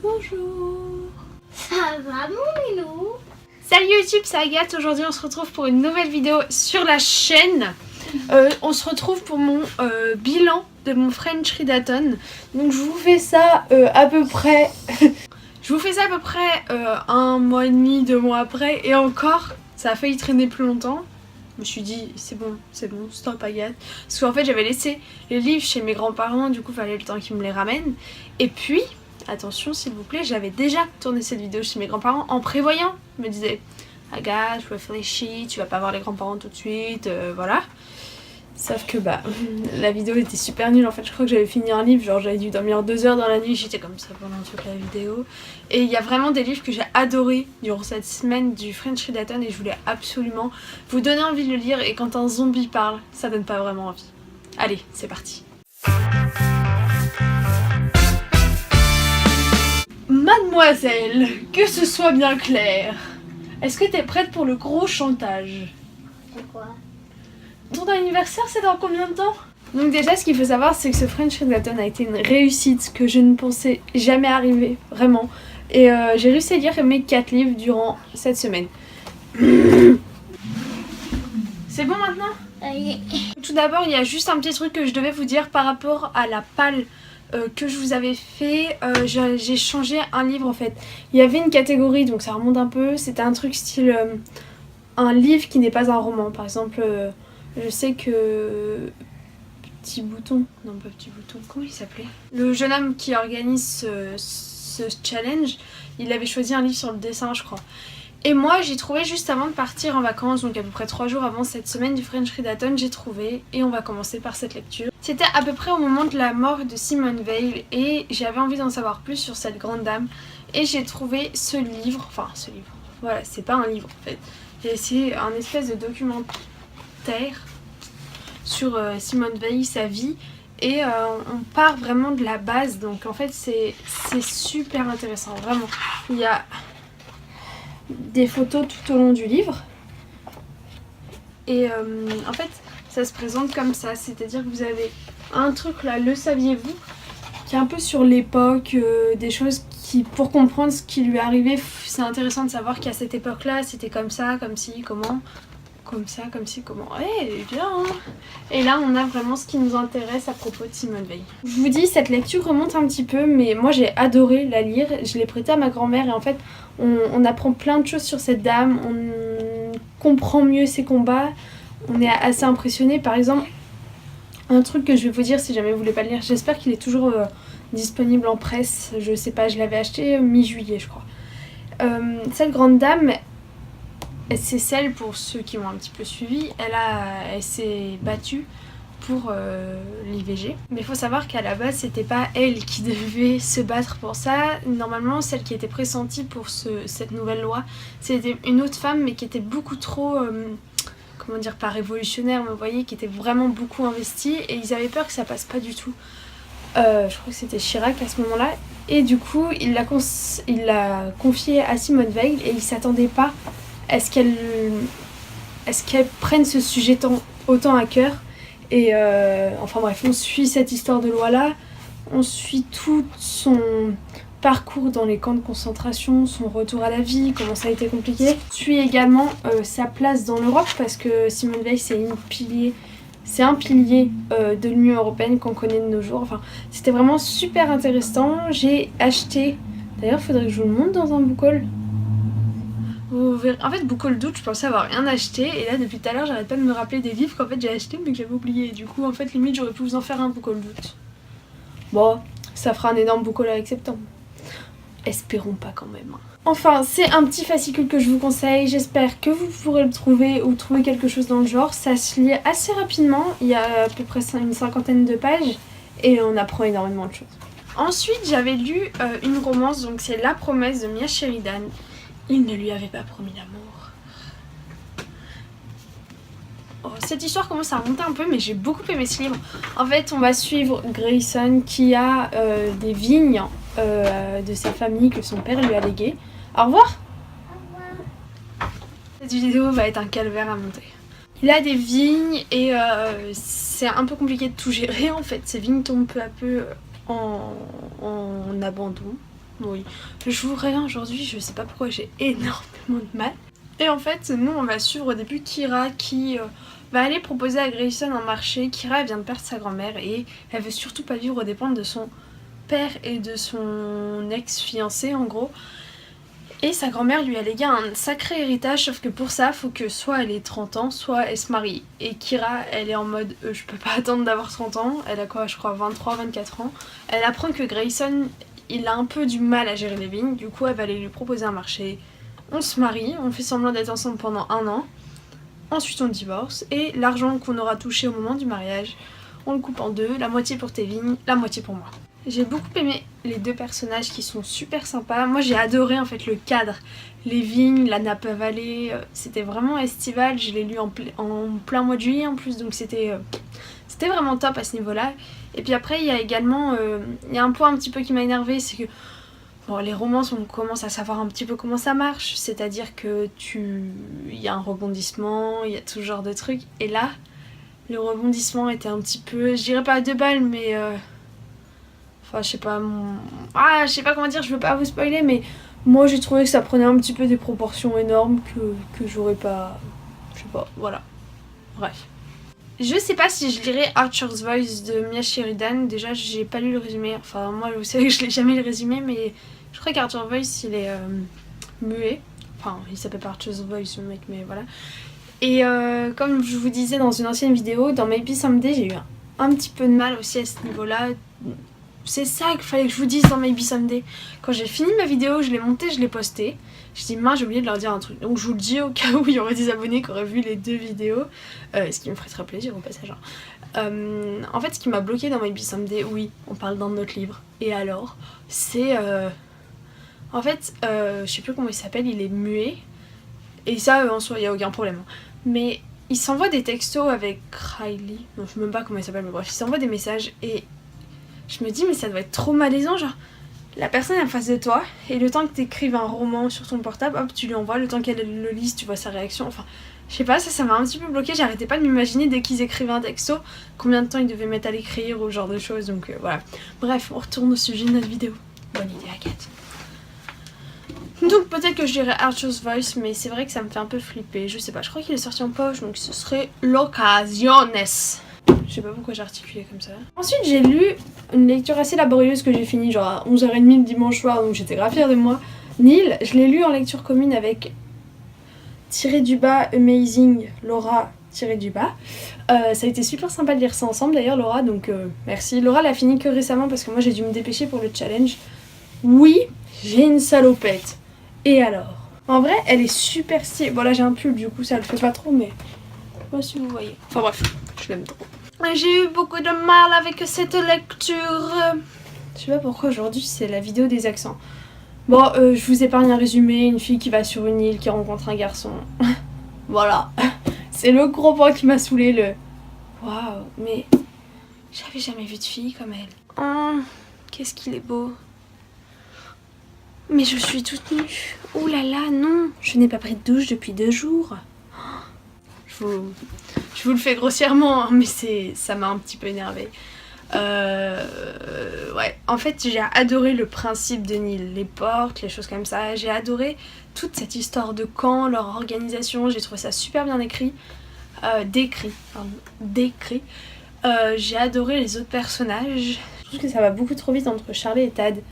Bonjour. Ça va mon minou? Salut YouTube, c'est Agathe. Aujourd'hui on se retrouve pour une nouvelle vidéo sur la chaîne. On se retrouve pour mon bilan de mon French Readathon. Donc je vous fais ça à peu près... je vous fais ça à peu près 1 mois et demi, 2 mois après. Et encore, ça a failli traîner plus longtemps. Je me suis dit c'est bon, stop Agathe. Parce qu'en fait j'avais laissé les livres chez mes grands-parents, du coup il fallait le temps qu'ils me les ramènent. Et puis, attention s'il vous plaît, j'avais déjà tourné cette vidéo chez mes grands-parents en prévoyant. Je me disais, Agathe, réfléchis, tu vas pas voir les grands-parents tout de suite, voilà. Sauf que bah, la vidéo était super nulle en fait, je crois que j'avais fini un livre, genre j'avais dû dormir 2 heures dans la nuit, j'étais comme ça pendant toute la vidéo. Et il y a vraiment des livres que j'ai adorés durant cette semaine du French Readathon et je voulais absolument vous donner envie de le lire, et quand un zombie parle, ça donne pas vraiment envie. Allez, c'est parti. Mademoiselle, que ce soit bien clair, est-ce que t'es prête pour le gros chantage? Pourquoi? Ton anniversaire, c'est dans combien de temps? Donc déjà, ce qu'il faut savoir, c'est que ce French Readathon a été une réussite que je ne pensais jamais arriver, vraiment. Et j'ai réussi à lire mes 4 livres durant cette semaine. C'est bon maintenant? Oui. Tout d'abord, il y a juste un petit truc que je devais vous dire par rapport à la palle que je vous avais fait. J'ai changé un livre en fait. Il y avait une catégorie, donc ça remonte un peu. C'était un truc style un livre qui n'est pas un roman. Par exemple, je sais que Petit Bouton, non pas Petit Bouton, comment il s'appelait? Le jeune homme qui organise ce challenge, il avait choisi un livre sur le dessin, je crois. Et moi j'ai trouvé juste avant de partir en vacances, donc à peu près 3 jours avant cette semaine du French Readathon, j'ai trouvé, et on va commencer par cette lecture. C'était à peu près au moment de la mort de Simone Veil et j'avais envie d'en savoir plus sur cette grande dame. Et j'ai trouvé ce livre, voilà, c'est pas un livre en fait. J'ai essayé un espèce de documentaire sur Simone Veil, sa vie. Et on part vraiment de la base, donc en fait c'est super intéressant, vraiment. Il y a des photos tout au long du livre et en fait ça se présente comme ça, c'est-à-dire que vous avez un truc là, le saviez-vous, qui est un peu sur l'époque, des choses qui, pour comprendre ce qui lui est arrivé, c'est intéressant de savoir qu'à cette époque là c'était comme ça, comme ci, comment, comme ça, comme ci, comment, bien hein. Et là on a vraiment ce qui nous intéresse à propos de Simone Veil. Je vous dis, cette lecture remonte un petit peu, mais moi j'ai adoré la lire, je l'ai prêtée à ma grand-mère et en fait on apprend plein de choses sur cette dame, on comprend mieux ses combats, on est assez impressionné. Par exemple, un truc que je vais vous dire si jamais vous voulez pas le lire, j'espère qu'il est toujours disponible en presse, je sais pas, je l'avais acheté mi-juillet je crois. Cette grande dame, c'est celle, pour ceux qui m'ont un petit peu suivi, elle s'est battue pour l'IVG. Mais il faut savoir qu'à la base, c'était pas elle qui devait se battre pour ça. Normalement, celle qui était pressentie pour cette nouvelle loi, c'était une autre femme, mais qui était beaucoup trop, comment dire, pas révolutionnaire, mais vous voyez, qui était vraiment beaucoup investie. Et ils avaient peur que ça passe pas du tout. Je crois que c'était Chirac à ce moment-là. Et du coup, il l'a confiée à Simone Veil et il s'attendait pas à ce qu'elle prenne ce sujet autant à cœur. Et enfin bref, on suit cette histoire de loi-là, on suit tout son parcours dans les camps de concentration, son retour à la vie, comment ça a été compliqué. On suit également sa place dans l'Europe, parce que Simone Veil c'est un pilier de l'Union Européenne qu'on connaît de nos jours. Enfin, c'était vraiment super intéressant. J'ai acheté, d'ailleurs il faudrait que je vous le montre dans un book haul. Vous verrez. En fait, beaucoup le doute, je pensais avoir rien acheté et là depuis tout à l'heure j'arrête pas de me rappeler des livres qu'en fait j'ai acheté mais que j'avais oublié. Du coup en fait limite j'aurais pu vous en faire un book haul doute. Bon, ça fera un énorme book haul avec septembre. Espérons pas quand même. Enfin, c'est un petit fascicule que je vous conseille, j'espère que vous pourrez le trouver ou trouver quelque chose dans le genre. Ça se lit assez rapidement, il y a à peu près une 50aine de pages et on apprend énormément de choses. Ensuite j'avais lu une romance, donc c'est La Promesse de Mia Sheridan. Il ne lui avait pas promis l'amour. Oh, cette histoire commence à remonter un peu, mais j'ai beaucoup aimé ce livre. En fait, on va suivre Grayson qui a des vignes de sa famille que son père lui a léguées. Au revoir. Cette vidéo va être un calvaire à monter. Il a des vignes et c'est un peu compliqué de tout gérer en fait. Ces vignes tombent peu à peu en abandon. Oui, je vous réveille aujourd'hui, je sais pas pourquoi j'ai énormément de mal. Et en fait, nous on va suivre au début Kira qui va aller proposer à Grayson un marché. Kira elle vient de perdre sa grand-mère et elle veut surtout pas vivre aux dépens de son père et de son ex-fiancé en gros. Et sa grand-mère lui a légué un sacré héritage, sauf que pour ça, faut que soit elle ait 30 ans, soit elle se marie. Et Kira, elle est en mode je peux pas attendre d'avoir 30 ans, elle a quoi, je crois 23, 24 ans. Elle apprend que Grayson, il a un peu du mal à gérer les vignes, du coup elle va aller lui proposer un marché. On se marie, on fait semblant d'être ensemble pendant 1 an, ensuite on divorce, et l'argent qu'on aura touché au moment du mariage, on le coupe en deux, la moitié pour tes vignes, la moitié pour moi. J'ai beaucoup aimé les deux personnages qui sont super sympas. Moi j'ai adoré en fait le cadre, les vignes, la nappe avalée, c'était vraiment estival. Je l'ai lu en plein mois de juillet en plus, donc c'était vraiment top à ce niveau-là. Et puis après il y a également il y a un point un petit peu qui m'a énervé, c'est que bon, les romances on commence à savoir un petit peu comment ça marche, c'est-à-dire que il y a un rebondissement, il y a tout genre de trucs. Et là le rebondissement était un petit peu, je dirais pas à 2 balles, mais enfin, je sais pas, je sais pas comment dire, je veux pas vous spoiler, mais moi j'ai trouvé que ça prenait un petit peu des proportions énormes que j'aurais pas. Je sais pas, voilà. Bref. Je sais pas si je lirai Archer's Voice de Mia Sheridan. Déjà, j'ai pas lu le résumé. Enfin, moi, vous savez que je l'ai jamais le résumé, mais je crois qu'Archer's Voice il est muet. Enfin, il s'appelle pas Archer's Voice, le mec, mais voilà. Et comme je vous disais dans une ancienne vidéo, dans Maybe Someday, j'ai eu un petit peu de mal aussi à ce niveau-là. C'est ça qu'il fallait que je vous dise dans Maybe Someday. Quand j'ai fini ma vidéo, je l'ai montée, je l'ai postée. Je dis mince, j'ai oublié de leur dire un truc. Donc je vous le dis au cas où il y aurait des abonnés qui auraient vu les 2 vidéos. Ce qui me ferait très plaisir au passage. En fait, ce qui m'a bloqué dans Maybe Someday, oui, on parle d'un de notre livre. Et alors, c'est... En fait, je sais plus comment il s'appelle, il est muet. Et ça, en soi, il n'y a aucun problème. Mais il s'envoie des textos avec Riley. Non, je sais même pas comment il s'appelle, mais bref, il s'envoie des messages et... Je me dis mais ça doit être trop malaisant, genre la personne est en face de toi et le temps que t'écrives un roman sur ton portable, hop tu lui envoies, le temps qu'elle le lise tu vois sa réaction, enfin je sais pas, ça m'a un petit peu bloqué, j'arrêtais pas de m'imaginer dès qu'ils écrivaient un texto combien de temps ils devaient mettre à l'écrire ou ce genre de choses, donc voilà. Bref, on retourne au sujet de notre vidéo. Bonne idée Agathe. Donc peut-être que je dirais Archer's Voice, mais c'est vrai que ça me fait un peu flipper, je sais pas, je crois qu'il est sorti en poche donc ce serait l'occasiones. Je sais pas pourquoi j'ai articulé comme ça. Ensuite j'ai lu une lecture assez laborieuse que j'ai fini genre à 11h30 le dimanche soir, donc j'étais grave fière de moi. Neil, je l'ai lu en lecture commune avec tiré du bas Amazing Laura tiré du bas. Ça a été super sympa de lire ça ensemble d'ailleurs Laura, donc merci. Laura l'a fini que récemment parce que moi j'ai dû me dépêcher pour le challenge. Oui, j'ai une salopette. Et alors? En vrai elle est super stylée. Bon là j'ai un pull du coup ça le fait pas trop mais... Je sais pas si vous voyez. Enfin bref, je l'aime trop. J'ai eu beaucoup de mal avec cette lecture. Je sais pas pourquoi aujourd'hui c'est la vidéo des accents. Bon, je vous épargne un résumé. Une fille qui va sur une île, qui rencontre un garçon. Voilà. C'est le gros point qui m'a saoulé, le... Waouh, mais... J'avais jamais vu de fille comme elle. Oh, qu'est-ce qu'il est beau. Mais je suis toute nue. Ouh là là, non. Je n'ai pas pris de douche depuis 2 jours. Je vous le fais grossièrement, hein, mais ça m'a un petit peu énervée. Ouais, en fait j'ai adoré le principe de Neil, les portes, les choses comme ça. J'ai adoré toute cette histoire de camp, leur organisation. J'ai trouvé ça super bien écrit. Décrit. J'ai adoré les autres personnages. Je trouve que ça va beaucoup trop vite entre Charlie et Tad.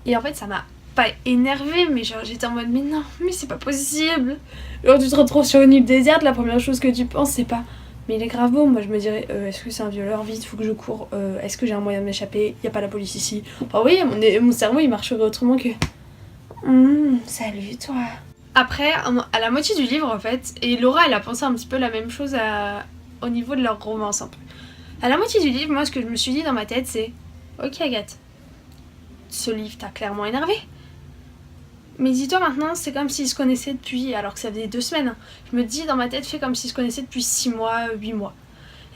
Et en fait ça m'a pas énervée, mais genre j'étais en mode mais non, mais c'est pas possible. Genre tu te retrouves sur une île déserte, la première chose que tu penses c'est pas mais il est grave beau. Moi je me dirais est-ce que c'est un violeur, vite faut que je cours, est-ce que j'ai un moyen de m'échapper, y a pas la police ici. Enfin oui, mon cerveau il marcherait autrement que salut toi. Après à la moitié du livre en fait, et Laura elle a pensé un petit peu la même chose au niveau de leur romance un peu. À la moitié du livre, moi ce que je me suis dit dans ma tête c'est ok Agathe, ce livre t'a clairement énervé. Mais dis-toi maintenant, c'est comme s'ils se connaissaient depuis, alors que ça faisait 2 semaines. Je me dis dans ma tête, fais comme s'ils se connaissaient depuis 6 mois, 8 mois.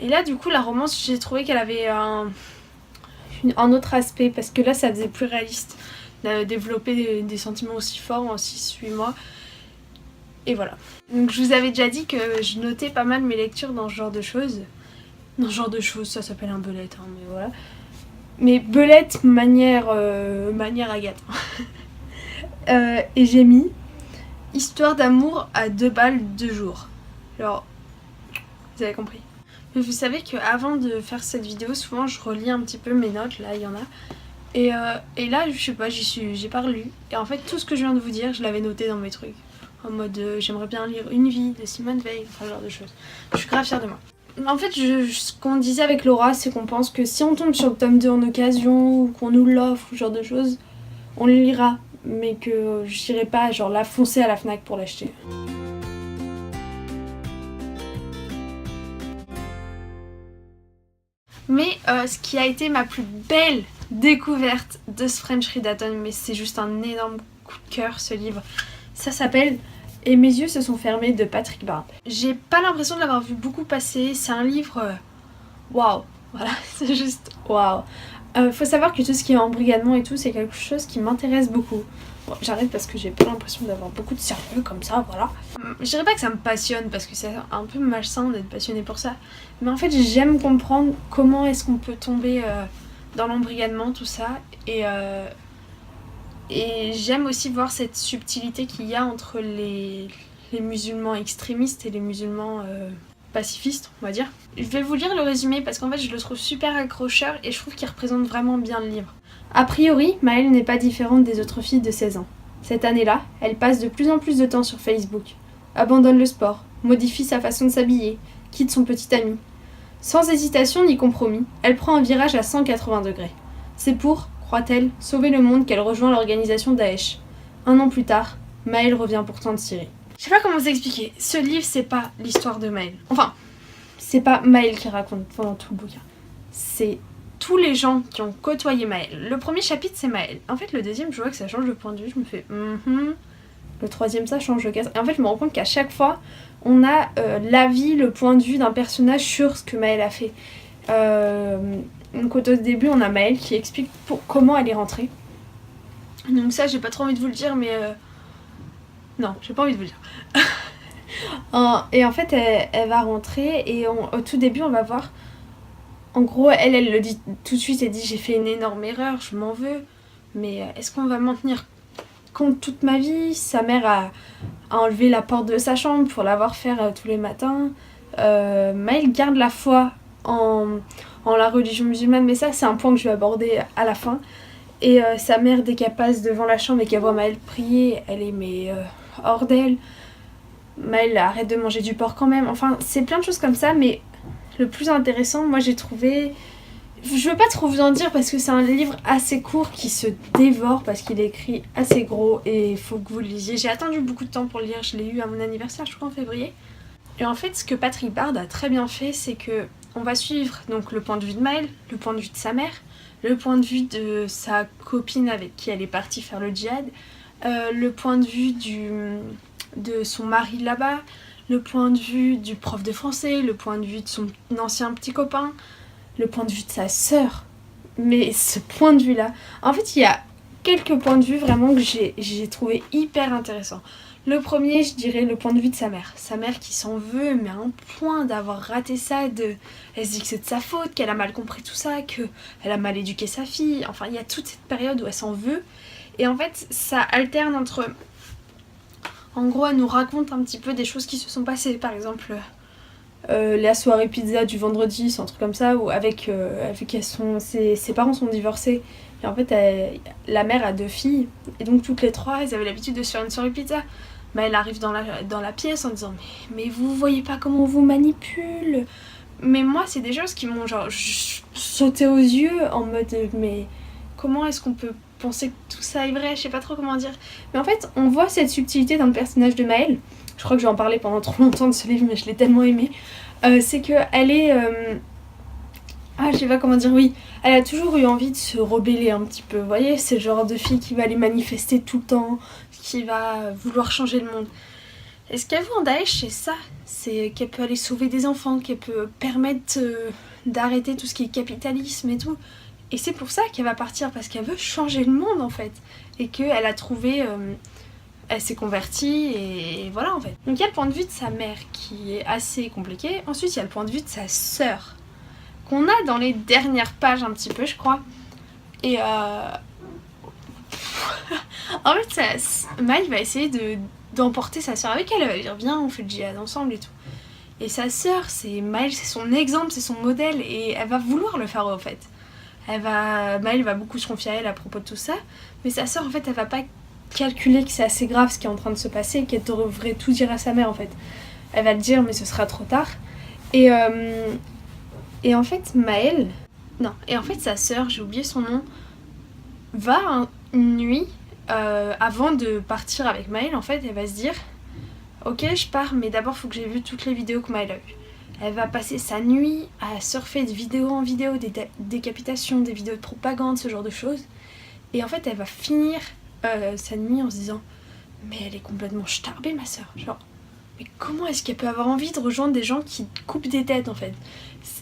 Et là du coup la romance, j'ai trouvé qu'elle avait un autre aspect, parce que là ça faisait plus réaliste de développer des sentiments aussi forts en 6-8 mois. Et voilà. Donc je vous avais déjà dit que je notais pas mal mes lectures dans ce genre de choses. Dans ce genre de choses, ça s'appelle un bullet, hein, mais voilà. mais belette manière Agathe. Et j'ai mis histoire d'amour à 2 balles 2 jours. Genre, vous avez compris. Mais vous savez qu'avant de faire cette vidéo, souvent je relis un petit peu mes notes, là il y en a. Et là, je sais pas, j'ai pas relu. Et en fait, tout ce que je viens de vous dire, je l'avais noté dans mes trucs. En mode, j'aimerais bien lire Une vie de Simone Veil, enfin, ce genre de choses. Je suis grave fière de moi. En fait, ce qu'on disait avec Laura, c'est qu'on pense que si on tombe sur le tome 2 en occasion, ou qu'on nous l'offre, ou ce genre de choses, on le lira. Mais que je n'irai pas, genre, la foncer à la Fnac pour l'acheter. Mais ce qui a été ma plus belle découverte de ce French Readathon, mais c'est juste un énorme coup de cœur ce livre, ça s'appelle Et mes yeux se sont fermés de Patrick Bard. J'ai pas l'impression de l'avoir vu beaucoup passer, c'est un livre waouh, voilà, c'est juste waouh. Faut savoir que tout ce qui est embrigadement et tout, c'est quelque chose qui m'intéresse beaucoup. Bon, j'arrête parce que j'ai pas l'impression d'avoir beaucoup de sérieux comme ça, voilà. Je dirais pas que ça me passionne parce que c'est un peu malsain d'être passionné pour ça. Mais en fait, j'aime comprendre comment est-ce qu'on peut tomber dans l'embrigadement, tout ça. Et j'aime aussi voir cette subtilité qu'il y a entre les musulmans extrémistes et les musulmans pacifistes, on va dire. Je vais vous lire le résumé parce qu'en fait, je le trouve super accrocheur et je trouve qu'il représente vraiment bien le livre. A priori, Maëlle n'est pas différente des autres filles de 16 ans. Cette année-là, elle passe de plus en plus de temps sur Facebook, abandonne le sport, modifie sa façon de s'habiller, quitte son petit ami. Sans hésitation ni compromis, elle prend un virage à 180 degrés. C'est pour, croit-elle, sauver le monde qu'elle rejoint l'organisation Daesh. 1 an plus tard, Maëlle revient pourtant de Syrie. Je sais pas comment vous expliquer, ce livre c'est pas l'histoire de Maëlle. Enfin, c'est pas Maëlle qui raconte pendant tout le bouquin. C'est tous les gens qui ont côtoyé Maëlle. Le premier chapitre c'est Maëlle. En fait le deuxième je vois que ça change de point de vue, je me fais Le troisième ça change de cadre. Et en fait je me rends compte qu'à chaque fois on a l'avis, le point de vue d'un personnage sur ce que Maëlle a fait. Donc au début on a Maëlle qui explique comment elle est rentrée. Donc ça j'ai pas trop envie de vous le dire mais non j'ai pas envie de vous le dire. Et en fait elle va rentrer et au tout début on va voir. En gros elle le dit tout de suite, elle dit j'ai fait une énorme erreur, je m'en veux. Mais est-ce qu'on va m'en tenir compte toute ma vie? Sa mère a enlevé la porte de sa chambre pour la voir faire tous les matins. Maëlle garde la foi en la religion musulmane, mais ça c'est un point que je vais aborder à la fin. Et sa mère, dès qu'elle passe devant la chambre et qu'elle voit Maëlle prier, elle est hors d'elle. Maëlle arrête de manger du porc quand même. Enfin, c'est plein de choses comme ça, mais le plus intéressant, moi j'ai trouvé... Je veux pas trop vous en dire parce que c'est un livre assez court qui se dévore parce qu'il est écrit assez gros et il faut que vous le lisiez. J'ai attendu beaucoup de temps pour le lire, je l'ai eu à mon anniversaire, je crois en février. Et en fait, ce que Patrick Bard a très bien fait, c'est que on va suivre donc le point de vue de Maëlle, le point de vue de sa mère, le point de vue de sa copine avec qui elle est partie faire le djihad, le point de vue de son mari là-bas, le point de vue du prof de français, le point de vue de son ancien petit copain, le point de vue de sa sœur. Mais ce point de vue-là, en fait, il y a quelques points de vue vraiment que j'ai trouvé hyper intéressants. Le premier, je dirais le point de vue de sa mère. Sa mère qui s'en veut, mais à un point d'avoir raté ça, elle se dit que c'est de sa faute, qu'elle a mal compris tout ça, qu'elle a mal éduqué sa fille. Enfin, il y a toute cette période où elle s'en veut. Et en fait, ça alterne entre... En gros, elle nous raconte un petit peu des choses qui se sont passées. Par exemple, la soirée pizza du vendredi, c'est un truc comme ça, où ses parents sont divorcés. Et en fait, la mère a 2 filles. Et donc, toutes les 3, elles avaient l'habitude de se faire une soirée pizza. Mais elle arrive dans la pièce en disant mais vous voyez pas comment on vous manipule. Mais moi c'est des choses qui m'ont genre sauté aux yeux en mode mais comment est-ce qu'on peut penser que tout ça est vrai, je sais pas trop comment dire. Mais en fait on voit cette subtilité dans le personnage de Maëlle. Je crois que je vais en parler pendant trop longtemps de ce livre mais je l'ai tellement aimé. C'est que elle est je sais pas comment dire, oui. Elle a toujours eu envie de se rebeller un petit peu, vous voyez, c'est le genre de fille qui va aller manifester tout le temps, qui va vouloir changer le monde. Et ce qu'elle voit en Daesh, c'est ça, c'est qu'elle peut aller sauver des enfants, qu'elle peut permettre d'arrêter tout ce qui est capitalisme et tout. Et c'est pour ça qu'elle va partir, parce qu'elle veut changer le monde en fait. Et qu'elle a trouvé... elle s'est convertie et voilà en fait. Donc il y a le point de vue de sa mère qui est assez compliqué. Ensuite il y a le point de vue de sa sœur, qu'on a dans les dernières pages un petit peu je crois. Et en fait, Maëlle va essayer d'emporter sa sœur avec elle. Elle va lui dire viens, on fait le djihad ensemble et tout. Et sa sœur, Maëlle, c'est son exemple, c'est son modèle et elle va vouloir le faire en fait. Maëlle va beaucoup se confier à elle à propos de tout ça, mais sa sœur en fait elle va pas calculer que c'est assez grave ce qui est en train de se passer et qu'elle devrait tout dire à sa mère en fait. Elle va le dire mais ce sera trop tard. Et en fait Maëlle, non, et en fait sa sœur, j'ai oublié son nom, va une nuit avant de partir avec Maëlle en fait, elle va se dire ok je pars mais d'abord faut que j'ai vu toutes les vidéos que Maëlle a vues. Elle va passer sa nuit à surfer de vidéo en vidéo, des décapitations, des vidéos de propagande, ce genre de choses. Et en fait, elle va finir sa nuit en se disant « Mais elle est complètement starbée, ma sœur. » Genre, mais comment est-ce qu'elle peut avoir envie de rejoindre des gens qui coupent des têtes, en fait?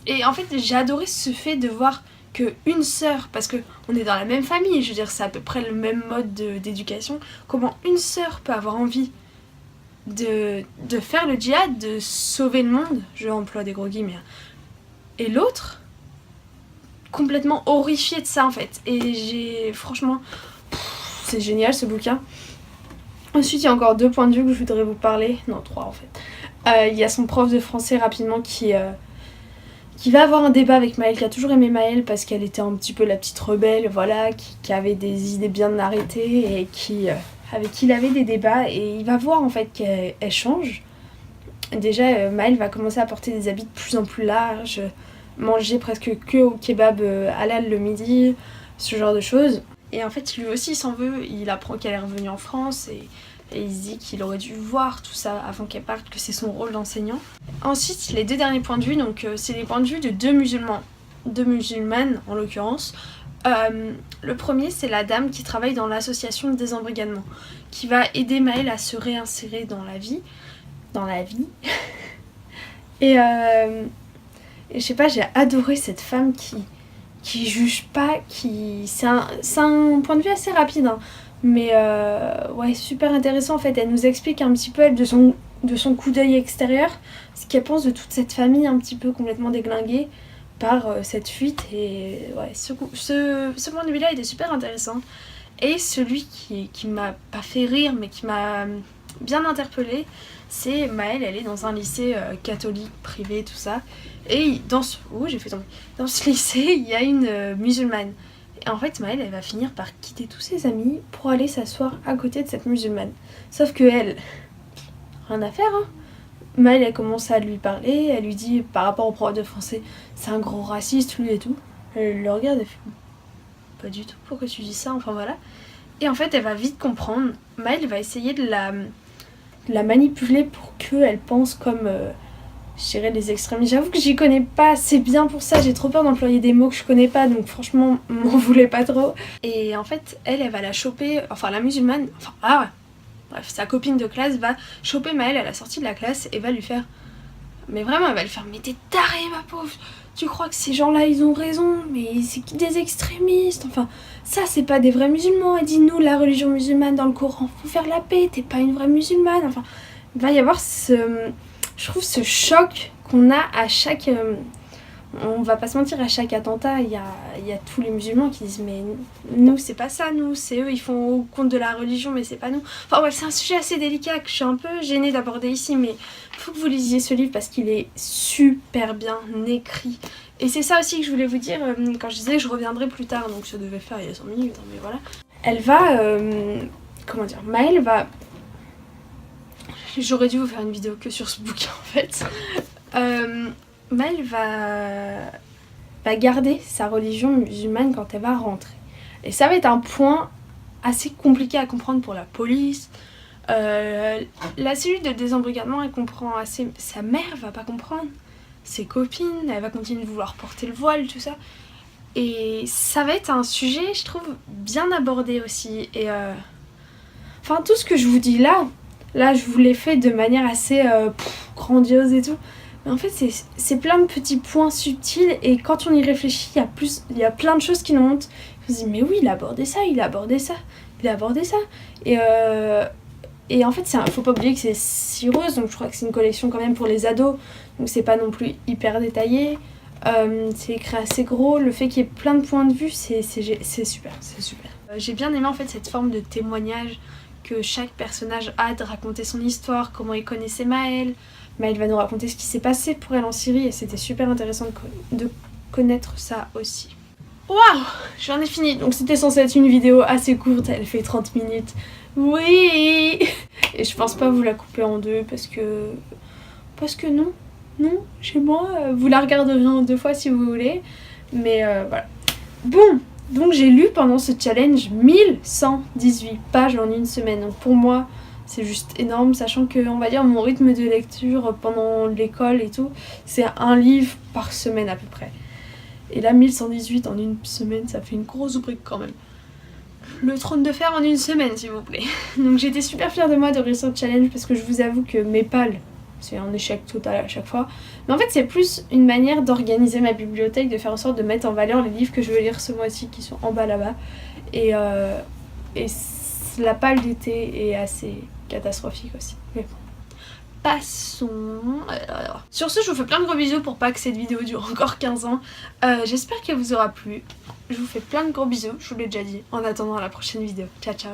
Et en fait, j'ai adoré ce fait de voir qu'une sœur, parce qu'on est dans la même famille, je veux dire, c'est à peu près le même mode d'éducation, comment une sœur peut avoir envie de faire le djihad, de sauver le monde, je emploie des gros guillemets, et l'autre complètement horrifiée de ça en fait. Et franchement, c'est génial ce bouquin. Ensuite il y a encore 2 points de vue que je voudrais vous parler, non 3 en fait. Il y a son prof de français rapidement qui va avoir un débat avec Maëlle, qui a toujours aimé Maëlle parce qu'elle était un petit peu la petite rebelle, voilà, qui avait des idées bien arrêtées et avec qui il avait des débats, et il va voir en fait qu'elle change. Déjà, Maëlle va commencer à porter des habits de plus en plus larges, manger presque que au kebab halal le midi, ce genre de choses. Et en fait, lui aussi, il s'en veut, il apprend qu'elle est revenue en France et il se dit qu'il aurait dû voir tout ça avant qu'elle parte, que c'est son rôle d'enseignant. Ensuite, les 2 derniers points de vue, donc c'est les points de vue de 2 musulmans, 2 musulmanes en l'occurrence. Le premier, c'est la dame qui travaille dans l'association de désembrigadement, qui va aider Maëlle à se réinsérer dans la vie. Et je sais pas, j'ai adoré cette femme qui juge pas, c'est un point de vue assez rapide, hein, mais ouais, super intéressant en fait. Elle nous explique un petit peu, elle, de son coup d'œil extérieur, ce qu'elle pense de toute cette famille un petit peu complètement déglinguée par cette fuite. Et ouais, ce point de vue-là était super intéressant. Et celui qui m'a pas fait rire, mais qui m'a bien interpellée, c'est Maëlle. Elle est dans un lycée catholique, privé, tout ça. Et dans ce lycée, il y a une musulmane. Et en fait, Maëlle, elle va finir par quitter tous ses amis pour aller s'asseoir à côté de cette musulmane. Sauf que elle, rien à faire, hein. Maëlle, elle commence à lui parler, elle lui dit par rapport au prof de français, c'est un gros raciste, lui et tout. Elle le regarde, elle fait pas du tout, pourquoi tu dis ça, enfin voilà. Et en fait, elle va vite comprendre. Maëlle va essayer de la manipuler pour qu'elle pense comme, je dirais, les extrémistes. J'avoue que j'y connais pas assez bien pour ça, j'ai trop peur d'employer des mots que je connais pas, donc franchement, m'en voulez pas trop. Et en fait, elle va la choper, enfin la musulmane, bref, sa copine de classe va choper Maëlle à la sortie de la classe et va lui faire... Mais vraiment, elle va lui faire « Mais t'es tarée, ma pauvre! Tu crois que ces gens-là, ils ont raison? Mais c'est qui des extrémistes? Enfin, ça, c'est pas des vrais musulmans. Elle dit, nous, la religion musulmane dans le Coran, faut faire la paix, t'es pas une vraie musulmane. » Enfin, il va y avoir ce choc qu'on a à chaque... on va pas se mentir, à chaque attentat, il y a tous les musulmans qui disent mais nous c'est pas ça, nous c'est eux, ils font au compte de la religion mais c'est pas nous. Enfin ouais, c'est un sujet assez délicat que je suis un peu gênée d'aborder ici, mais faut que vous lisiez ce livre parce qu'il est super bien écrit. Et c'est ça aussi que je voulais vous dire quand je disais que je reviendrai plus tard, donc ça devait faire il y a 5 minutes, hein, mais voilà. Elle va, Maëlle va... J'aurais dû vous faire une vidéo que sur ce bouquin en fait. Maëlle va garder sa religion musulmane quand elle va rentrer. Et ça va être un point assez compliqué à comprendre pour la police. La cellule de désembrigadement, elle comprend assez... Sa mère va pas comprendre. Ses copines, elle va continuer de vouloir porter le voile, tout ça. Et ça va être un sujet, je trouve, bien abordé aussi. Et enfin, tout ce que je vous dis là, je vous l'ai fait de manière assez grandiose et tout. Mais en fait, c'est plein de petits points subtils. Et quand on y réfléchit, il y a plein de choses qui nous montent. On se dit, mais oui, il a abordé ça, il a abordé ça, il a abordé ça. Et en fait, faut pas oublier que c'est 6 roses, donc je crois que c'est une collection quand même pour les ados. Donc c'est pas non plus hyper détaillé. C'est écrit assez gros, le fait qu'il y ait plein de points de vue, c'est super, c'est super. J'ai bien aimé en fait cette forme de témoignage que chaque personnage a de raconter son histoire, comment il connaissait Maëlle. Maëlle va nous raconter ce qui s'est passé pour elle en Syrie et c'était super intéressant de connaître ça aussi. Waouh, j'en ai fini. Donc c'était censé être une vidéo assez courte, elle fait 30 minutes. Oui. Et je pense pas vous la couper en deux parce que non. Non, chez moi, vous la regarderez en 2 fois si vous voulez. Mais voilà. Bon, donc j'ai lu pendant ce challenge 1118 pages en une semaine. Donc pour moi, c'est juste énorme, sachant que, on va dire, mon rythme de lecture pendant l'école et tout, c'est un livre par semaine à peu près. Et là, 1118 en une semaine, ça fait une grosse brique quand même. Le trône de fer en une semaine, s'il vous plaît. Donc j'étais super fière de moi de réussir le challenge parce que je vous avoue que mes pales, c'est un échec total à chaque fois. Mais en fait, c'est plus une manière d'organiser ma bibliothèque, de faire en sorte de mettre en valeur les livres que je veux lire ce mois-ci qui sont en bas là-bas. Et la pale d'été est assez catastrophique aussi. Mais bon. Passons. Sur ce, je vous fais plein de gros bisous pour pas que cette vidéo dure encore 15 ans. J'espère qu'elle vous aura plu. Je vous fais plein de gros bisous, je vous l'ai déjà dit. En attendant la prochaine vidéo. Ciao, ciao.